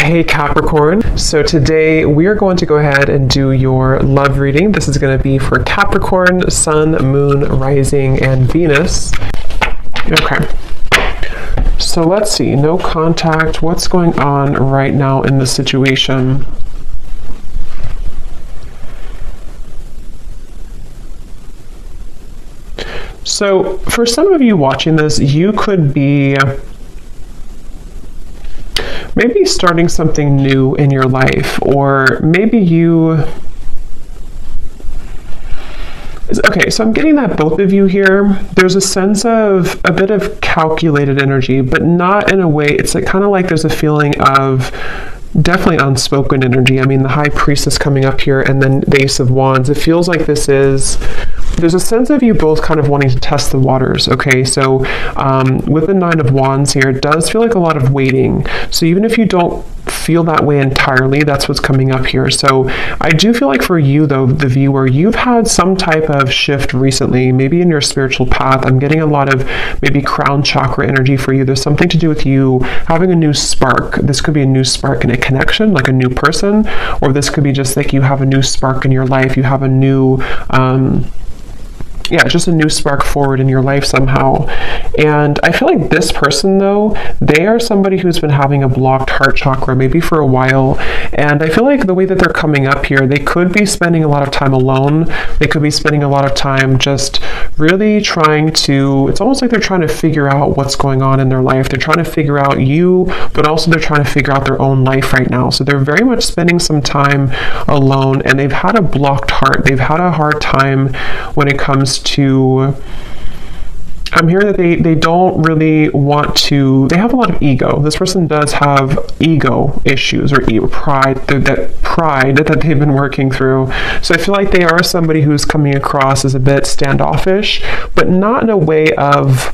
Hey Capricorn, so today we are going to go ahead and do your love reading. This is going to be for Capricorn, Sun, Moon, Rising, and Venus. Okay, so let's see, no contact, what's going on right now in the situation? So for some of you watching this, you could be maybe starting something new in your life, or maybe okay, so I'm getting that both of you here, there's a sense of a bit of calculated energy, but not in a way, it's like kind of like there's a feeling of definitely unspoken energy. I mean, the High Priestess coming up here and then the Ace of Wands, it feels like there's a sense of you both kind of wanting to test the waters, okay? So with the Nine of Wands here, it does feel like a lot of waiting. So even if you don't feel that way entirely, that's what's coming up here. So I do feel like for you, though, the viewer, you've had some type of shift recently, maybe in your spiritual path. I'm getting a lot of maybe crown chakra energy for you. There's something to do with you having a new spark. This could be a new spark in a connection, like a new person, or this could be just like you have a new spark in your life. You have a new just a new spark forward in your life somehow. And I feel like this person, though, they are somebody who's been having a blocked heart chakra maybe for a while. And I feel like the way that they're coming up here, they could be spending a lot of time alone. They could be spending a lot of time just really trying to, it's almost like they're trying to figure out what's going on in their life. They're trying to figure out you, but also they're trying to figure out their own life right now. So they're very much spending some time alone, and they've had a blocked heart. They've had a hard time when it comes to, I'm hearing that they don't really want to, they have a lot of ego. This person does have ego issues or pride, that they've been working through. So I feel like they are somebody who's coming across as a bit standoffish, but not in a way of,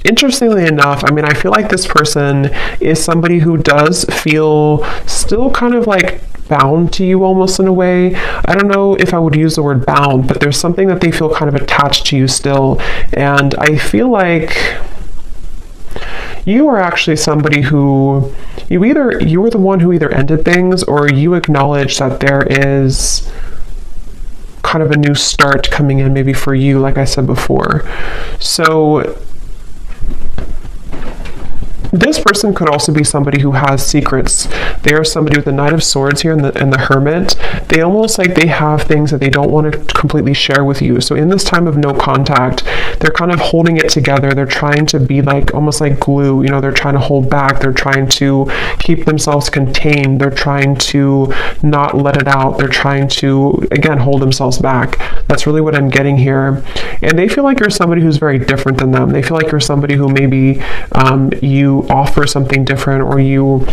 interestingly enough, I mean, I feel like this person is somebody who does feel still kind of like bound to you almost in a way. I don't know if I would use the word bound, but there's something that they feel kind of attached to you still. And I feel like you are actually somebody who, you were the one who either ended things, or you acknowledge that there is kind of a new start coming in maybe for you, like I said before. So this person could also be somebody who has secrets. They are somebody with the Knight of Swords here and the Hermit. They almost like they have things that they don't want to completely share with you. So in this time of no contact, they're kind of holding it together. They're trying to be like, almost like glue, you know, they're trying to hold back. They're trying to keep themselves contained. They're trying to not let it out. They're trying to, again, hold themselves back. That's really what I'm getting here. And they feel like you're somebody who's very different than them. They feel like you're somebody who maybe you offer something different, or you,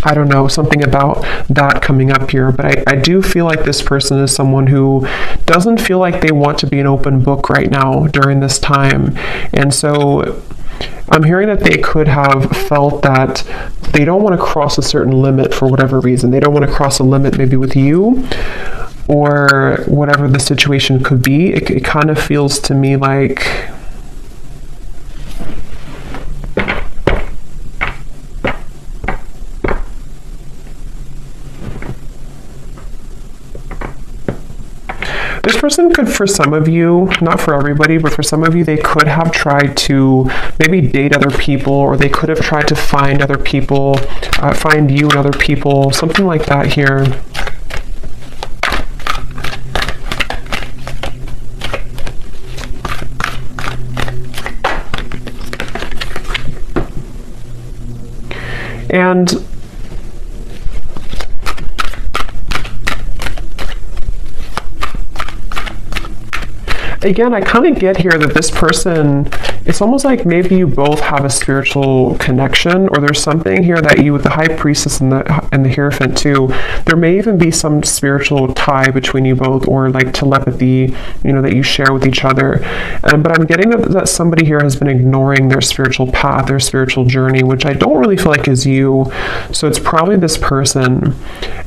I don't know, something about that coming up here. But I do feel like this person is someone who doesn't feel like they want to be an open book right now during this time. And so I'm hearing that they could have felt that they don't want to cross a certain limit for whatever reason. They don't want to cross a limit maybe with you, or whatever the situation could be. It kind of feels to me like this person could, for some of you, not for everybody, but for some of you, they could have tried to maybe date other people, or they could have tried to find other people, find you and other people, something like that here. And again, I kind of get here that this person, it's almost like maybe you both have a spiritual connection, or there's something here that you, with the High Priestess and the Hierophant too, there may even be some spiritual tie between you both, or like telepathy, you know, that you share with each other. But I'm getting that somebody here has been ignoring their spiritual path, their spiritual journey, which I don't really feel like is you. So it's probably this person.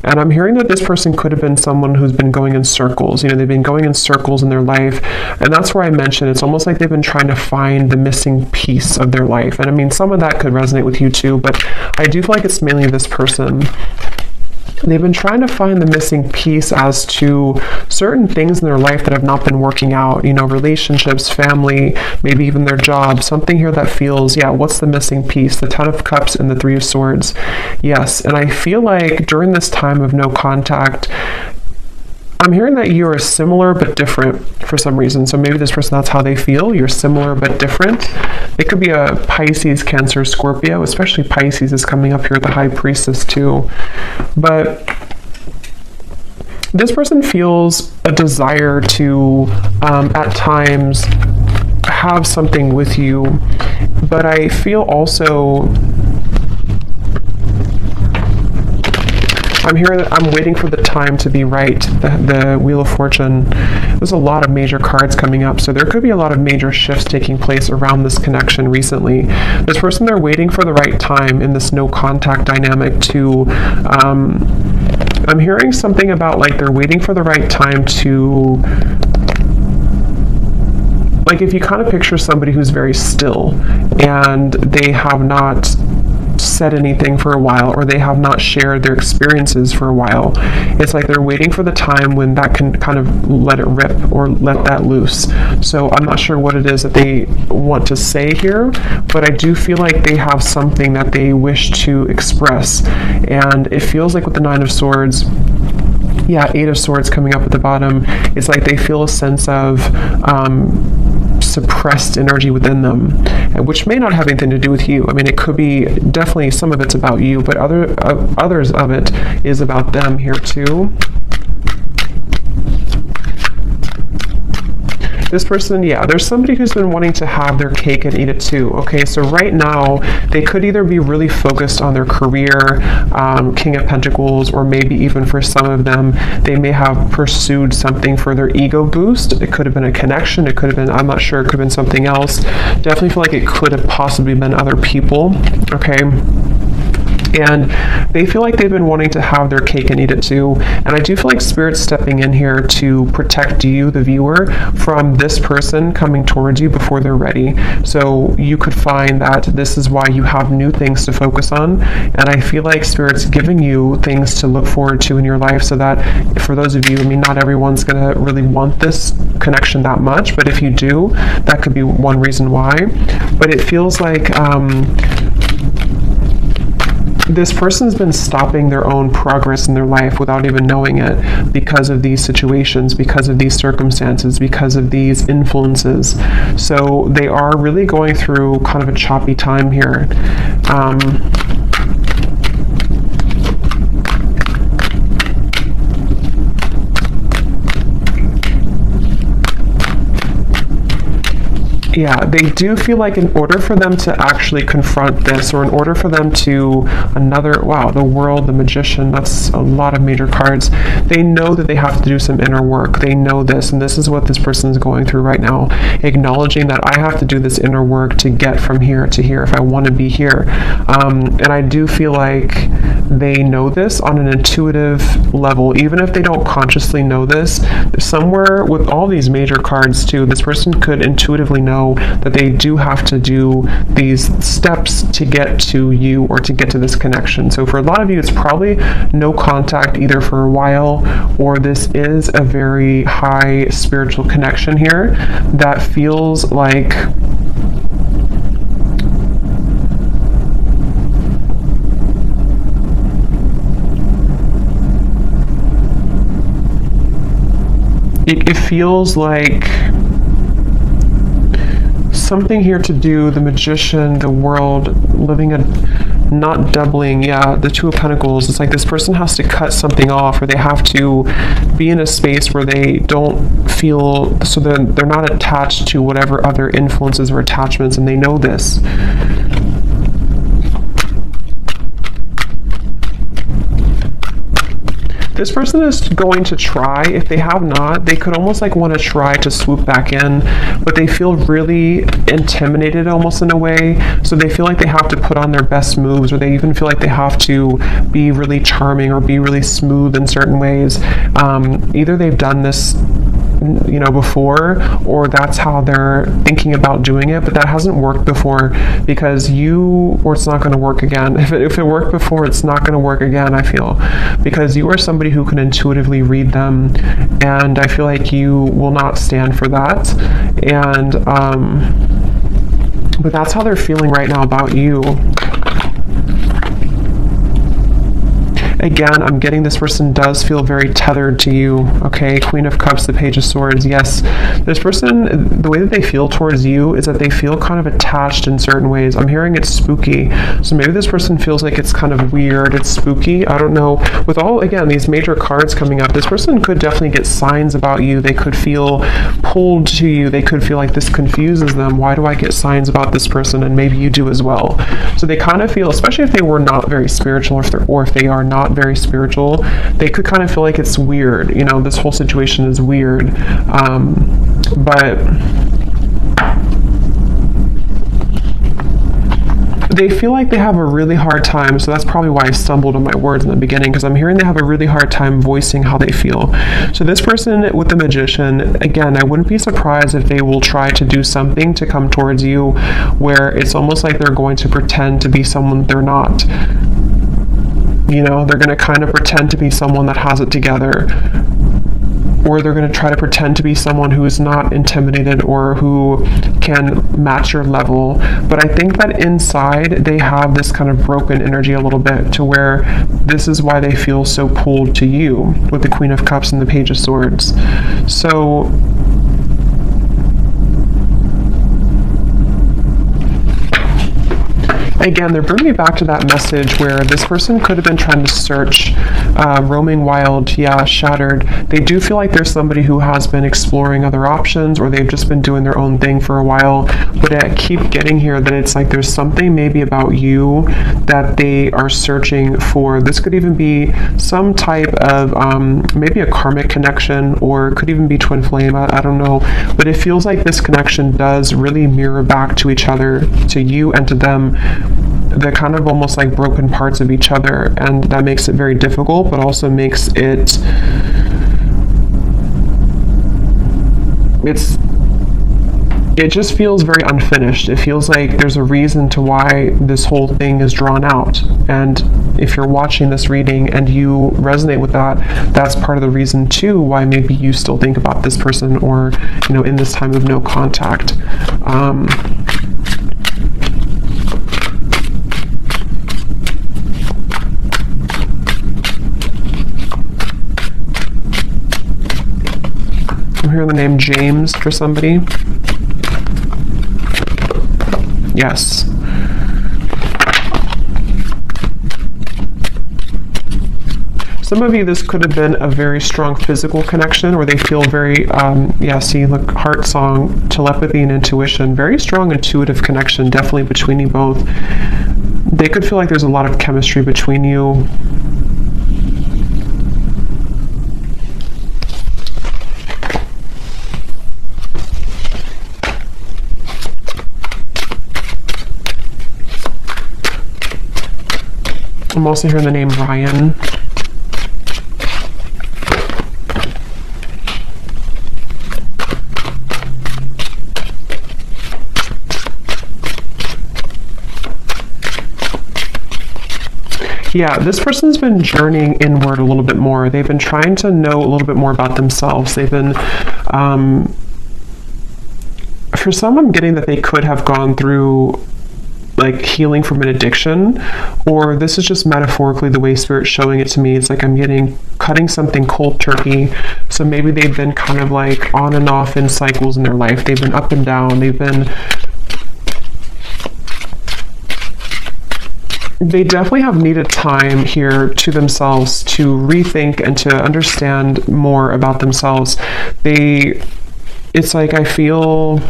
And I'm hearing that this person could have been someone who's been going in circles. You know, they've been going in circles in their life. And that's where I mentioned it's almost like they've been trying to find the missing piece of their life. And I mean, some of that could resonate with you too, but I do feel like it's mainly this person. They've been trying to find the missing piece as to certain things in their life that have not been working out, you know, relationships, family, maybe even their job, something here that feels, yeah, what's the missing piece? The Ten of Cups and the Three of Swords. Yes, and I feel like during this time of no contact, I'm hearing that you are similar but different for some reason. So maybe this person, that's how they feel. You're similar but different. It could be a Pisces, Cancer, Scorpio, especially Pisces is coming up here with the High Priestess too. But this person feels a desire to, at times, have something with you. But I feel also, I'm here, I'm waiting for the time to be right. The Wheel of Fortune, there's a lot of major cards coming up, so there could be a lot of major shifts taking place around this connection recently. This person, they're waiting for the right time in this no contact dynamic to, I'm hearing something about like they're waiting for the right time to, like if you kind of picture somebody who's very still and they have not said anything for a while, or they have not shared their experiences for a while. It's like they're waiting for the time when that can kind of let it rip or let that loose. So I'm not sure what it is that they want to say here, but I do feel like they have something that they wish to express. And it feels like with the Nine of Swords, yeah, Eight of Swords coming up at the bottom, it's like they feel a sense of suppressed energy within them, which may not have anything to do with you. I mean, it could be, definitely some of it's about you, but others of it is about them here too. This person, yeah, there's somebody who's been wanting to have their cake and eat it too. Okay, so right now, they could either be really focused on their career, King of Pentacles, or maybe even for some of them, they may have pursued something for their ego boost. It could have been a connection. It could have been, I'm not sure, it could have been something else. Definitely feel like it could have possibly been other people. Okay. And they feel like they've been wanting to have their cake and eat it too. And I do feel like Spirit's stepping in here to protect you, the viewer, from this person coming towards you before they're ready. So you could find that this is why you have new things to focus on. And I feel like Spirit's giving you things to look forward to in your life, so that for those of you, I mean, not everyone's going to really want this connection that much, but if you do, that could be one reason why. But it feels like this person's been stopping their own progress in their life without even knowing it, because of these situations, because of these circumstances, because of these influences. So they are really going through kind of a choppy time here. Yeah, they do feel like in order for them to actually confront this, or in order for them to wow, the World, the Magician, that's a lot of major cards. They know that they have to do some inner work. They know this, and this is what this person is going through right now, acknowledging that I have to do this inner work to get from here to here if I want to be here. And I do feel like they know this on an intuitive level, even if they don't consciously know this. Somewhere with all these major cards too, this person could intuitively know that they do have to do these steps to get to you, or to get to this connection. So for a lot of you, it's probably no contact either for a while, or this is a very high spiritual connection here that feels like it feels like something here to do, the Magician, the World, living a, not doubling, yeah, the Two of Pentacles. It's like this person has to cut something off, or they have to be in a space where they don't feel, so they're not attached to whatever other influences or attachments, and they know this. This person is going to try. If they have not, they could almost like want to try to swoop back in, but they feel really intimidated almost in a way. So they feel like they have to put on their best moves, or they even feel like they have to be really charming or be really smooth in certain ways. Either they've done this you know, before, or that's how they're thinking about doing it, but that hasn't worked before because or it's not going to work again. If it worked before, it's not going to work again, I feel, because you are somebody who can intuitively read them, and I feel like you will not stand for that. And but that's how they're feeling right now about you. Again, I'm getting this person does feel very tethered to you, okay? Queen of Cups, the Page of Swords. Yes, this person, the way that they feel towards you is that they feel kind of attached in certain ways. I'm hearing it's spooky. So maybe this person feels like it's kind of weird, it's spooky. I don't know. With all, again, these major cards coming up, this person could definitely get signs about you. They could feel pulled to you. They could feel like this confuses them. Why do I get signs about this person? And maybe you do as well. So they kind of feel, especially if they were not very spiritual, or if they are not very spiritual, they could kind of feel like it's weird. You know, this whole situation is weird. But they feel like they have a really hard time, so that's probably why I stumbled on my words in the beginning, because I'm hearing they have a really hard time voicing how they feel. So this person with the Magician, again, I wouldn't be surprised if they will try to do something to come towards you where it's almost like they're going to pretend to be someone they're not. You know, they're going to kind of pretend to be someone that has it together, or they're going to try to pretend to be someone who is not intimidated or who can match your level. But I think that inside they have this kind of broken energy a little bit, to where this is why they feel so pulled to you with the Queen of Cups and the Page of Swords. So again, they're bringing me back to that message where this person could have been trying to search, roaming wild, yeah, shattered. They do feel like there's somebody who has been exploring other options, or they've just been doing their own thing for a while. But I keep getting here that it's like there's something maybe about you that they are searching for. This could even be some type of maybe a karmic connection, or it could even be twin flame. I don't know. But it feels like this connection does really mirror back to each other, to you and to them. They're kind of almost like broken parts of each other, and that makes it very difficult, but also makes it just feels very unfinished. It feels like there's a reason to why this whole thing is drawn out. And if you're watching this reading and you resonate with that, that's part of the reason too why maybe you still think about this person, or, you know, in this time of no contact. I'm hearing the name James for somebody. Yes. Some of you, this could have been a very strong physical connection, where they feel very, see, look, heart song, telepathy and intuition, very strong intuitive connection, definitely between you both. They could feel like there's a lot of chemistry between you. I'm also hearing the name Ryan. Yeah, this person's been journeying inward a little bit more. They've been trying to know a little bit more about themselves. They've been, for some, I'm getting that they could have gone through like healing from an addiction, or this is just metaphorically the way Spirit's showing it to me. It's like I'm getting cutting something cold turkey. So maybe they've been kind of like on and off in cycles in their life. They've been up and down. They definitely have needed time here to themselves to rethink and to understand more about themselves. It's like I feel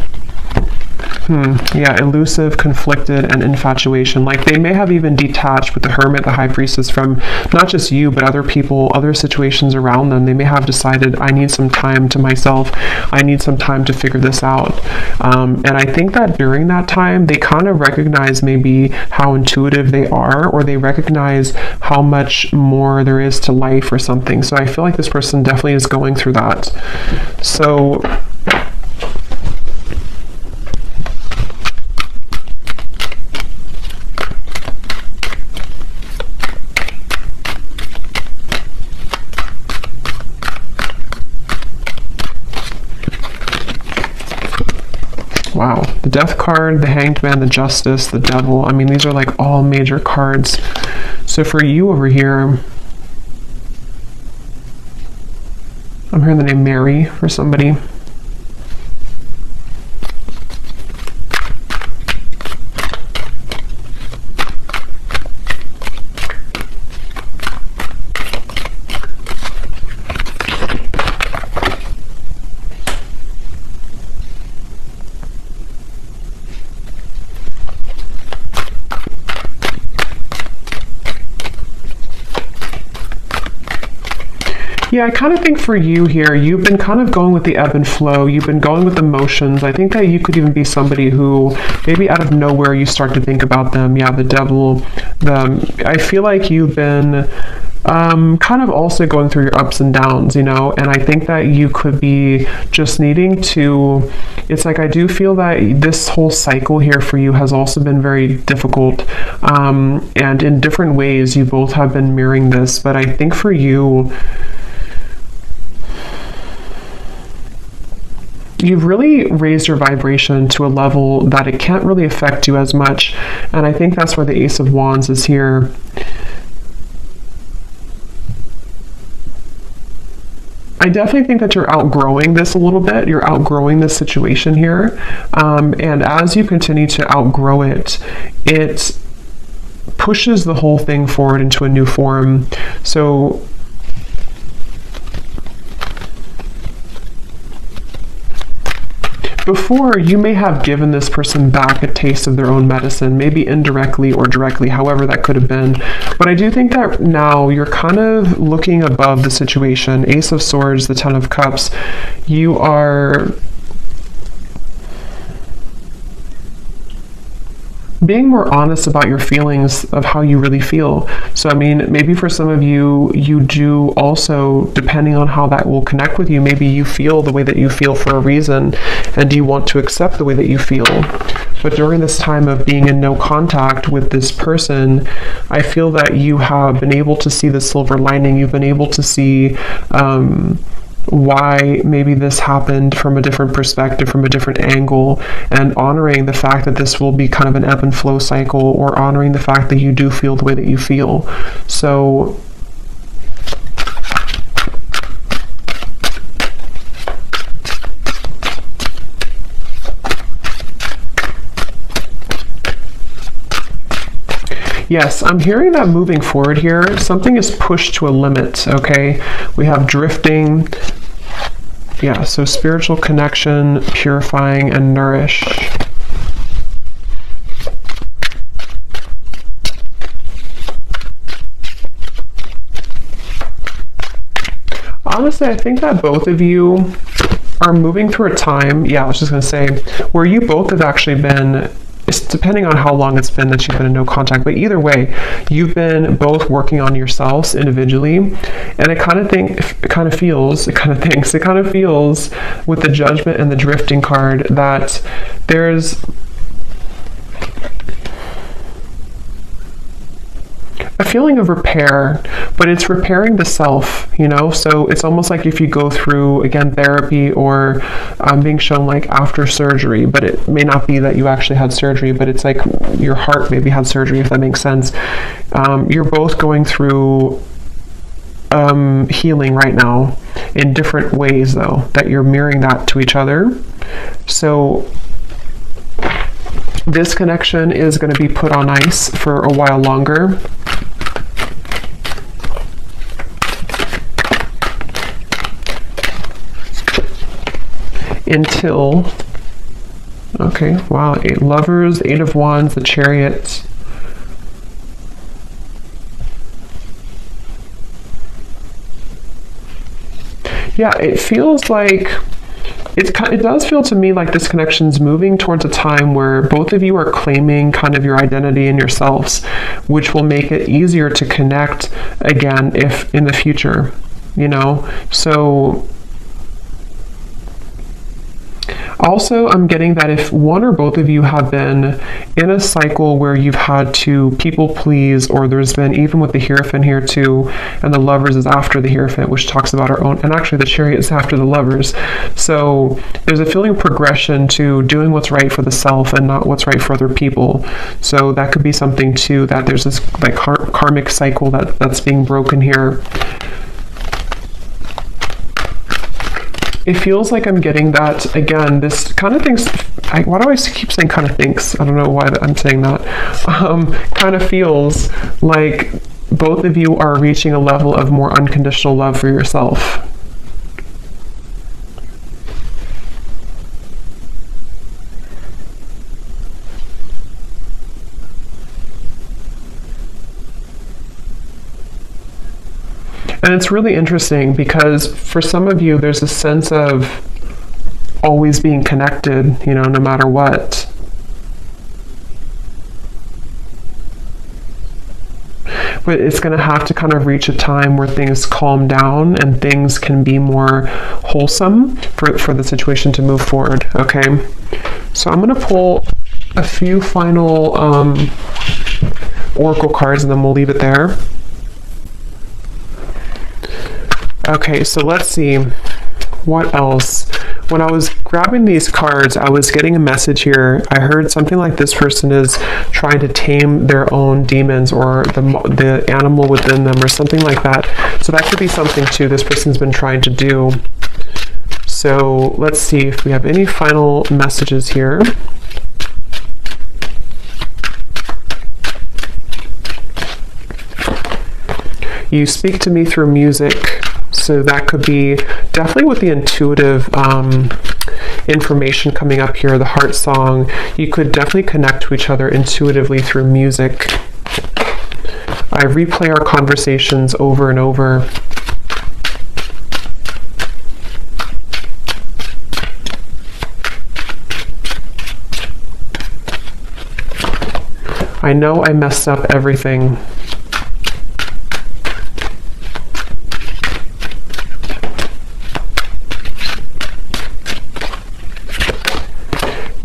Yeah, elusive, conflicted, and infatuation. Like they may have even detached with the Hermit, the High Priestess, from not just you, but other people, other situations around them. They may have decided, I need some time to myself. I need some time to figure this out. And I think that during that time, they kind of recognize maybe how intuitive they are, or they recognize how much more there is to life or something. So I feel like this person definitely is going through that. So wow, the Death card, the Hanged Man, the Justice, the Devil. I mean, these are like all major cards. So for you over here, I'm hearing the name Mary for somebody. Yeah, I kind of think for you here, you've been kind of going with the ebb and flow. You've been going with emotions. I think that you could even be somebody who maybe out of nowhere you start to think about them. Yeah, the Devil. I feel like you've been kind of also going through your ups and downs, you know, and I think that you could be just needing to, it's like I do feel that this whole cycle here for you has also been very difficult, and in different ways you both have been mirroring this, but I think for you, you've really raised your vibration to a level that it can't really affect you as much, and I think that's why the Ace of Wands is here. I definitely think that you're outgrowing this a little bit. You're outgrowing this situation here, and as you continue to outgrow it, it pushes the whole thing forward into a new form. So before, you may have given this person back a taste of their own medicine, maybe indirectly or directly, however that could have been. But I do think that now you're kind of looking above the situation. Ace of Swords, the Ten of Cups, you are being more honest about your feelings of how you really feel. So, I mean, maybe for some of you, you do also, depending on how that will connect with you, maybe you feel the way that you feel for a reason, and you want to accept the way that you feel. But during this time of being in no contact with this person, I feel that you have been able to see the silver lining. You've been able to see why maybe this happened from a different perspective, from a different angle, and honoring the fact that this will be kind of an ebb and flow cycle, or honoring the fact that you do feel the way that you feel. So yes, I'm hearing that moving forward here, something is pushed to a limit, okay? We have drifting. Yeah, so spiritual connection, purifying, and nourish. Honestly, I think that both of you are moving through a time, yeah, I was just going to say, where you both have actually been, it's depending on how long it's been that you've been in no contact, but either way, you've been both working on yourselves individually, and it kind of feels with the Judgment and the Drifting card that there's a feeling of repair, but it's repairing the self, you know? So it's almost like if you go through, again, therapy, or being shown like after surgery, but it may not be that you actually had surgery, but it's like your heart maybe had surgery, if that makes sense. You're both going through healing right now in different ways, though, that you're mirroring that to each other. So this connection is going to be put on ice for a while longer. Until Okay, wow. 8 lovers, 8 of wands, the chariot. Yeah, it feels like it does feel to me like this connection's moving towards a time where both of you are claiming kind of your identity and yourselves, which will make it easier to connect again if in the future, you know? So also, I'm getting that if one or both of you have been in a cycle where you've had to people please, or there's been, even with the Hierophant here too, and the Lovers is after the Hierophant, which talks about our own, and actually the Chariot is after the Lovers. So there's a feeling of progression to doing what's right for the self and not what's right for other people. So that could be something too, that there's this like karmic cycle that's being broken here. It feels like I'm getting that, again, this kind of thinks, why do I keep saying kind of thinks? I don't know why I'm saying that. Kind of feels like both of you are reaching a level of more unconditional love for yourself. And it's really interesting because for some of you, there's a sense of always being connected, you know, no matter what. But it's going to have to kind of reach a time where things calm down and things can be more wholesome for the situation to move forward, okay? So I'm going to pull a few final oracle cards and then we'll leave it there. Okay, so let's see. What else? When I was grabbing these cards, I was getting a message here. I heard something like this person is trying to tame their own demons or the animal within them or something like that. So that could be something too this person's been trying to do. So let's see if we have any final messages here. You speak to me through music. So that could be definitely with the intuitive information coming up here, the heart song. You could definitely connect to each other intuitively through music. I replay our conversations over and over. I know I messed up everything.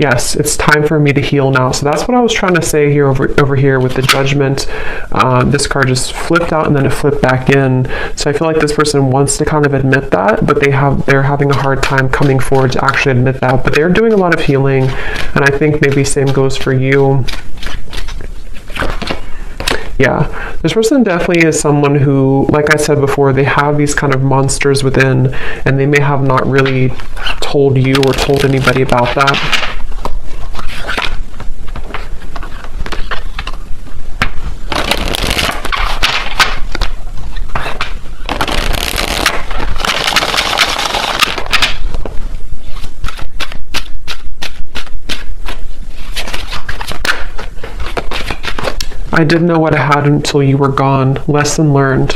Yes, it's time for me to heal now. So that's what I was trying to say here over here with the Judgment. This card just flipped out and then it flipped back in. So I feel like this person wants to kind of admit that, but they're having a hard time coming forward to actually admit that. But they're doing a lot of healing, and I think maybe same goes for you. Yeah, this person definitely is someone who, like I said before, they have these kind of monsters within, and they may have not really told you or told anybody about that. I didn't know what I had until you were gone. Lesson learned.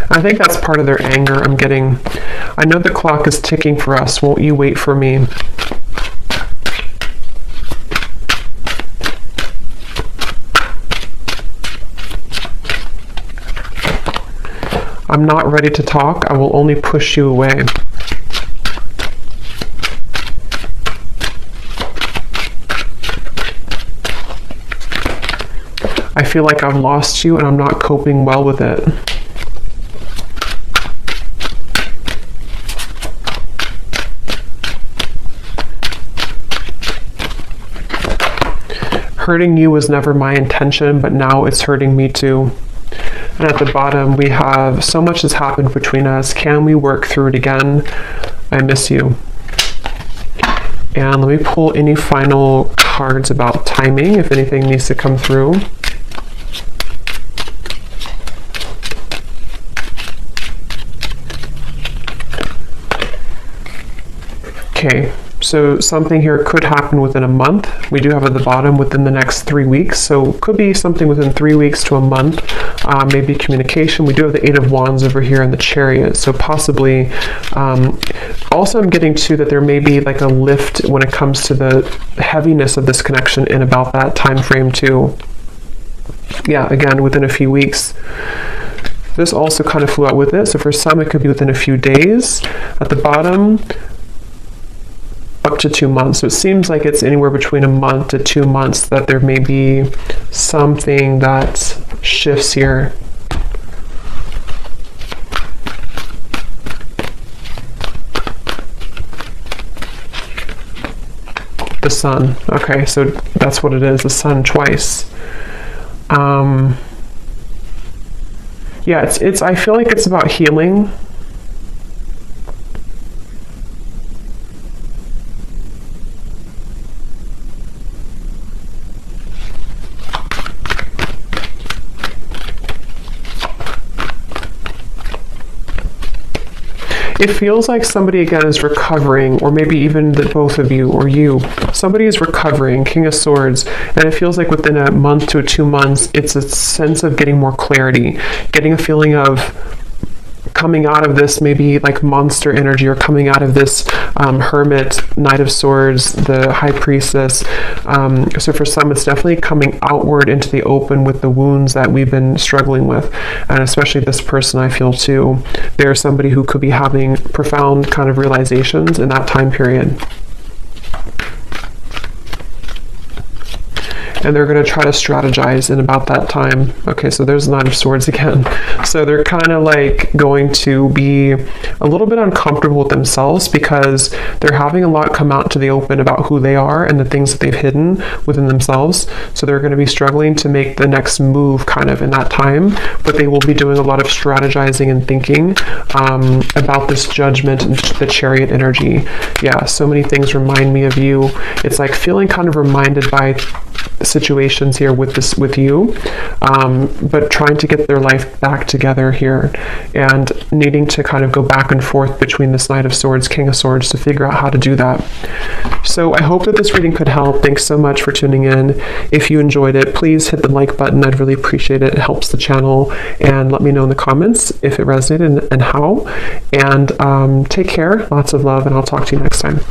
I think that's part of their anger. I'm getting, I know the clock is ticking for us. Won't you wait for me? I'm not ready to talk. I will only push you away. I feel like I've lost you and I'm not coping well with it. Hurting you was never my intention, but now it's hurting me too. And at the bottom, we have, so much has happened between us. Can we work through it again? I miss you. And let me pull any final cards about timing, if anything needs to come through. Okay, so something here could happen within a month. We do have at the bottom within the next 3 weeks, so could be something within 3 weeks to a month, maybe communication. We do have the Eight of Wands over here in the Chariot, so possibly, also I'm getting to that there may be like a lift when it comes to the heaviness of this connection in about that time frame too. Yeah, again, within a few weeks. This also kind of flew out with it, so for some it could be within a few days. At the bottom, up to 2 months. So it seems like it's anywhere between a month to 2 months that there may be something that shifts here. The Sun. Okay, so that's what it is, the Sun twice. Yeah, it's I feel like it's about healing. It feels like somebody again is recovering, or maybe even the both of you or you. Somebody is recovering, King of Swords, and it feels like within a month to 2 months, it's a sense of getting more clarity, getting a feeling of coming out of this maybe like monster energy, or coming out of this Hermit, Knight of Swords, the High Priestess. So for some, it's definitely coming outward into the open with the wounds that we've been struggling with. And especially this person, I feel too, they're somebody who could be having profound kind of realizations in that time period. And they're going to try to strategize in about that time. Okay, so there's the Nine of Swords again. So they're kind of like going to be a little bit uncomfortable with themselves because they're having a lot come out to the open about who they are and the things that they've hidden within themselves. So they're going to be struggling to make the next move kind of in that time, but they will be doing a lot of strategizing and thinking about this Judgment and the Chariot energy. Yeah, so many things remind me of you. It's like feeling kind of reminded by situations here with you, but trying to get their life back together here and needing to kind of go back and forth between this Knight of Swords, King of Swords to figure out how to do that. So I hope that this reading could help. Thanks so much for tuning in. If you enjoyed it, please hit the like button. I'd really appreciate it. It helps the channel, and let me know in the comments if it resonated and how. And take care, lots of love, and I'll talk to you next time.